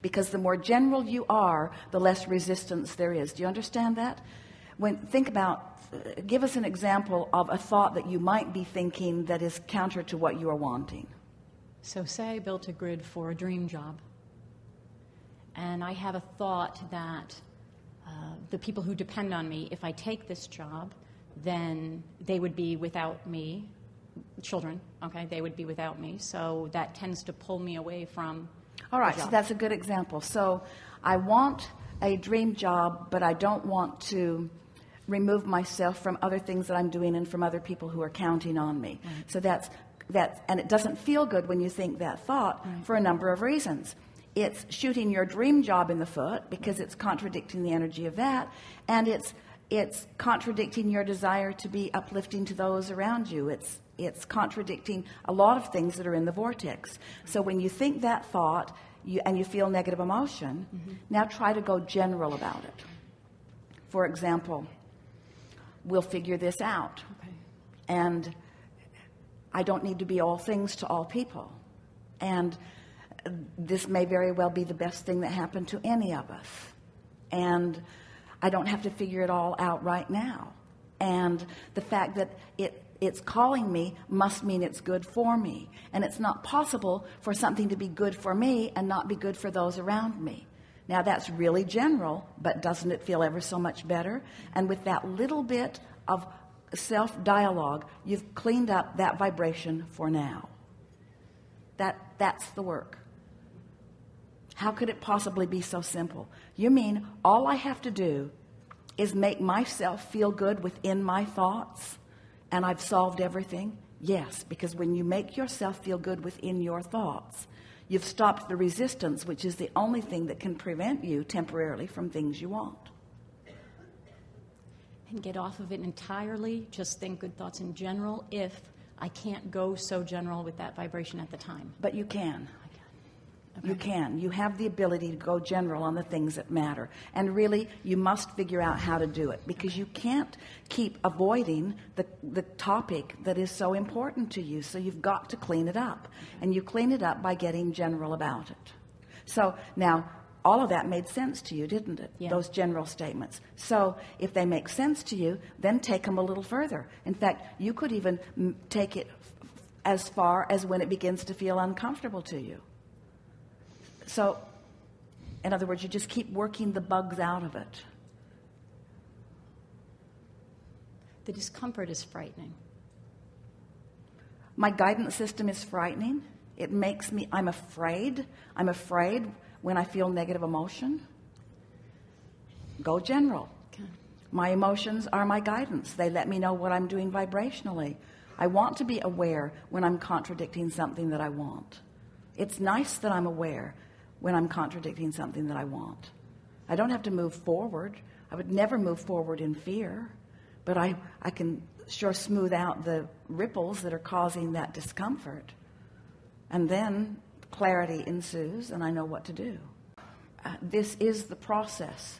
Because the more general you are, the less resistance there is. Do you understand that? Give us an example of a thought that you might be thinking that is counter to what you are wanting. So say I built a grid for a dream job, and I have a thought that the people who depend on me, if I take this job, then they would be without me, children, okay, they would be without me, so that tends to pull me away from All right, so that's a good example. So I want a dream job, but I don't want to remove myself from other things that I'm doing and from other people who are counting on me. Right. So that's, and it doesn't feel good when you think that thought for a number of reasons. It's shooting your dream job in the foot because it's contradicting the energy of that, and it's contradicting your desire to be uplifting to those around you. It's contradicting a lot of things that are in the vortex. So when you think that thought and you feel negative emotion, now try to go general about it. For example, we'll figure this out. Okay. And I don't need to be all things to all people. And this may very well be the best thing that happened to any of us. And I don't have to figure it all out right now. And the fact that it's calling me must mean it's good for me. And it's not possible for something to be good for me and not be good for those around me. Now that's really general, but doesn't it feel ever so much better? And with that little bit of self-dialogue, you've cleaned up that vibration for now. That's the work. How could it possibly be so simple? You mean all I have to do is make myself feel good within my thoughts and I've solved everything? Yes, because when you make yourself feel good within your thoughts, you've stopped the resistance, which is the only thing that can prevent you temporarily from things you want. And get off of it entirely, just think good thoughts in general, if I can't go so general with that vibration at the time. But you can. Okay. You can. You have the ability to go general on the things that matter. And really, you must figure out how to do it, because you can't keep avoiding the topic that is so important to you. So you've got to clean it up. And you clean it up by getting general about it. So now, all of that made sense to you, didn't it? Yeah. Those general statements. So if they make sense to you, then take them a little further. In fact, you could even take it as far as when it begins to feel uncomfortable to you. So, in other words, you just keep working the bugs out of it. The discomfort is frightening. My guidance system is frightening. It makes me, I'm afraid. I'm afraid when I feel negative emotion. Go general. Okay. My emotions are my guidance. They let me know what I'm doing vibrationally. I want to be aware when I'm contradicting something that I want. It's nice that I'm aware when I'm contradicting something that I want. I don't have to move forward. I would never move forward in fear, but I can sure smooth out the ripples that are causing that discomfort. And then clarity ensues and I know what to do. This is the process.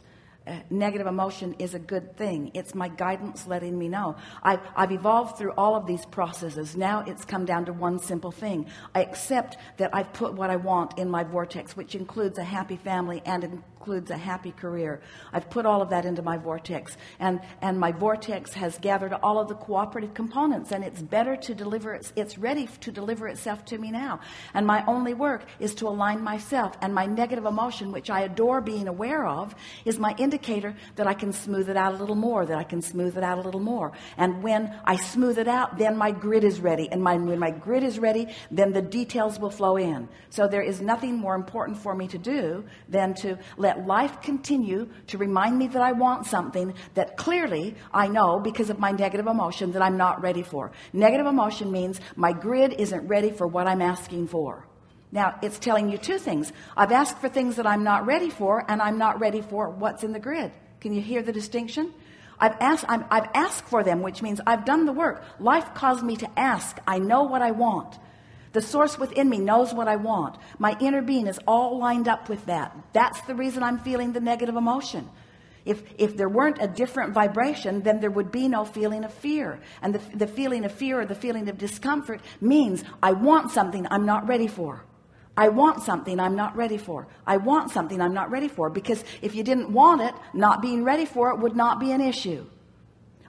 Negative emotion is a good thing. It's my guidance letting me know. I've evolved through all of these processes. Now it's come down to one simple thing. I accept that I've put what I want in my vortex, which includes a happy family and includes a happy career. I've put all of that into my vortex, and my vortex has gathered all of the cooperative components, and it's better to deliver it's ready to deliver itself to me now. And my only work is to align myself, and my negative emotion, which I adore being aware of, is my indicator that I can smooth it out a little more, that I can smooth it out a little more. And when I smooth it out, then my grid is ready. And when my grid is ready, then the details will flow in. So there is nothing more important for me to do than to let life continue to remind me that I want something that clearly I know because of my negative emotion that I'm not ready for. Negative emotion means my grid isn't ready for what I'm asking for. Now, it's telling you two things. I've asked for things that I'm not ready for, and I'm not ready for what's in the grid. Can you hear the distinction? I've asked for them, which means I've done the work. Life caused me to ask. I know what I want. The source within me knows what I want. My inner being is all lined up with that. That's the reason I'm feeling the negative emotion. If there weren't a different vibration, then there would be no feeling of fear. And the feeling of fear or the feeling of discomfort means I want something I'm not ready for. I want something I'm not ready for. I want something I'm not ready for. Because if you didn't want it, not being ready for it would not be an issue.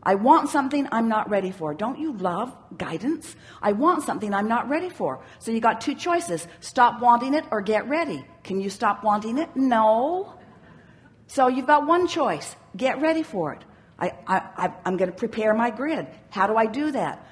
I want something I'm not ready for. Don't you love guidance? I want something I'm not ready for. So you got two choices. Stop wanting it or get ready. Can you stop wanting it? No. So you've got one choice. Get ready for it. I'm going to prepare my grid. How do I do that?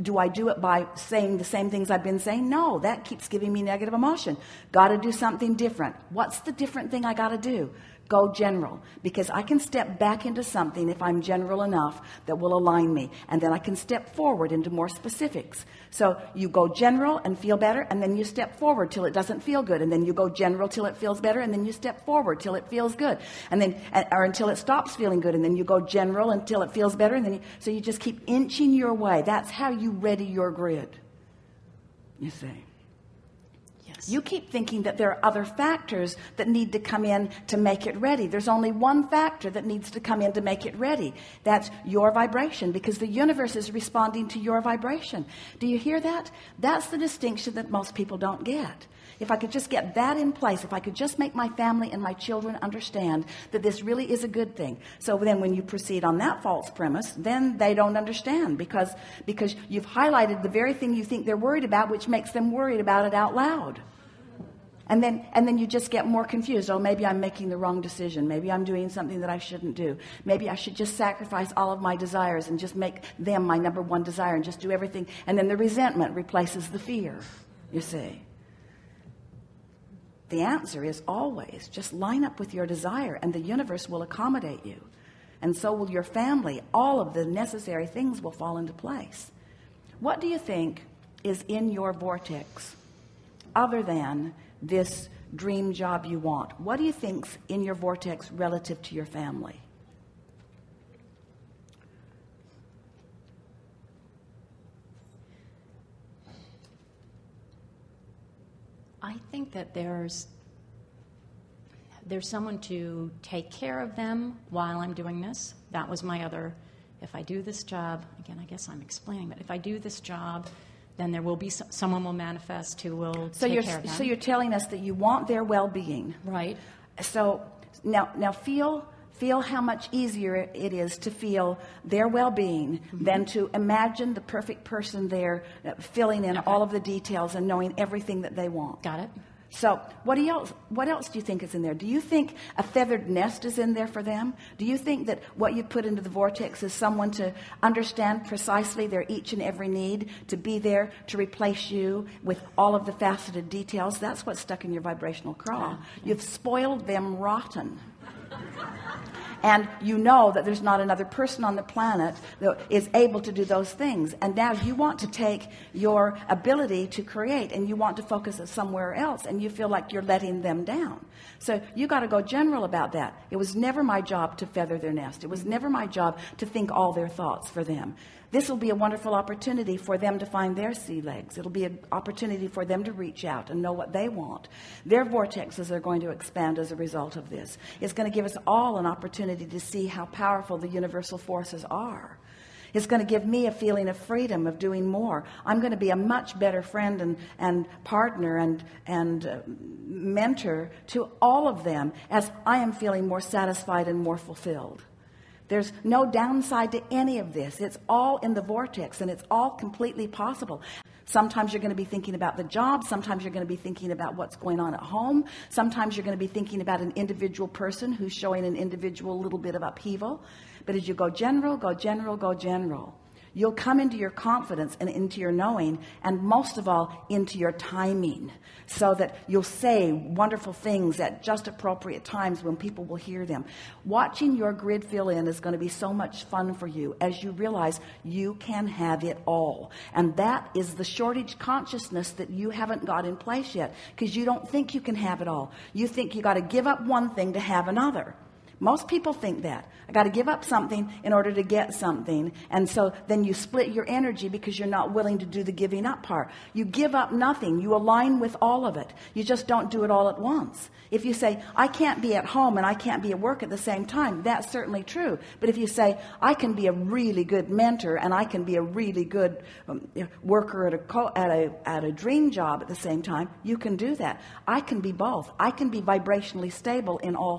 Do I do it by saying the same things I've been saying? No, that keeps giving me negative emotion. Got to do something different. What's the different thing I got to do? Go general, because I can step back into something if I'm general enough that will align me, and then I can step forward into more specifics. So you go general and feel better, and then you step forward till it doesn't feel good, and then you go general till it feels better, and then you step forward till it feels good, and then or until it stops feeling good, and then you go general until it feels better, and then so you just keep inching your way. That's how you ready your grid, you see. You keep thinking that there are other factors that need to come in to make it ready. There's only one factor that needs to come in to make it ready. That's your vibration, because the universe is responding to your vibration. Do you hear that? That's the distinction that most people don't get. If I could just get that in place, if I could just make my family and my children understand that this really is a good thing. So then when you proceed on that false premise, then they don't understand, because you've highlighted the very thing you think they're worried about, which makes them worried about it out loud. And then you just get more confused. Oh, maybe I'm making the wrong decision. Maybe I'm doing something that I shouldn't do. Maybe I should just sacrifice all of my desires and just make them my number one desire and just do everything. And then the resentment replaces the fear, you see. The answer is always just line up with your desire, and the universe will accommodate you. And so will your family. All of the necessary things will fall into place. What do you think is in your vortex other than this dream job you want? What do you think's in your vortex relative to your family? I think that there's someone to take care of them while I'm doing this. That was my other, if I do this job, again, I guess I'm explaining, but if I do this job, then there will be someone will manifest who will take care of them. So you're telling us that you want their well-being. Right. So now feel how much easier it is to feel their well-being than to imagine the perfect person there filling in all of the details and knowing everything that they want. Got it. So what else do you think is in there? Do you think a feathered nest is in there for them? Do you think that what you put into the vortex is someone to understand precisely their each and every need, to be there to replace you with all of the faceted details? That's what's stuck in your vibrational craw. You've spoiled them rotten. And you know that there's not another person on the planet that is able to do those things. And now you want to take your ability to create and you want to focus it somewhere else, and you feel like you're letting them down. So you got to go general about that. It was never my job to feather their nest. It was never my job to think all their thoughts for them. This will be a wonderful opportunity for them to find their sea legs. It'll be an opportunity for them to reach out and know what they want. Their vortexes are going to expand as a result of this. It's going to give us all an opportunity to see how powerful the universal forces are. It's going to give me a feeling of freedom, of doing more. I'm going to be a much better friend and partner and mentor to all of them as I am feeling more satisfied and more fulfilled. There's no downside to any of this. It's all in the vortex, and it's all completely possible. Sometimes you're going to be thinking about the job. Sometimes you're going to be thinking about what's going on at home. Sometimes you're going to be thinking about an individual person who's showing an individual little bit of upheaval. But as you go general, go general, go general, you'll come into your confidence and into your knowing, and most of all, into your timing, so that you'll say wonderful things at just appropriate times when people will hear them. Watching your grid fill in is going to be so much fun for you as you realize you can have it all. And that is the shortage consciousness that you haven't got in place yet, because you don't think you can have it all. You think you got to give up one thing to have another. Most people think that. I got to give up something in order to get something. And so then you split your energy because you're not willing to do the giving up part. You give up nothing. You align with all of it. You just don't do it all at once. If you say, I can't be at home and I can't be at work at the same time, that's certainly true. But if you say, I can be a really good mentor and I can be a really good worker at a dream job at the same time, you can do that. I can be both. I can be vibrationally stable in all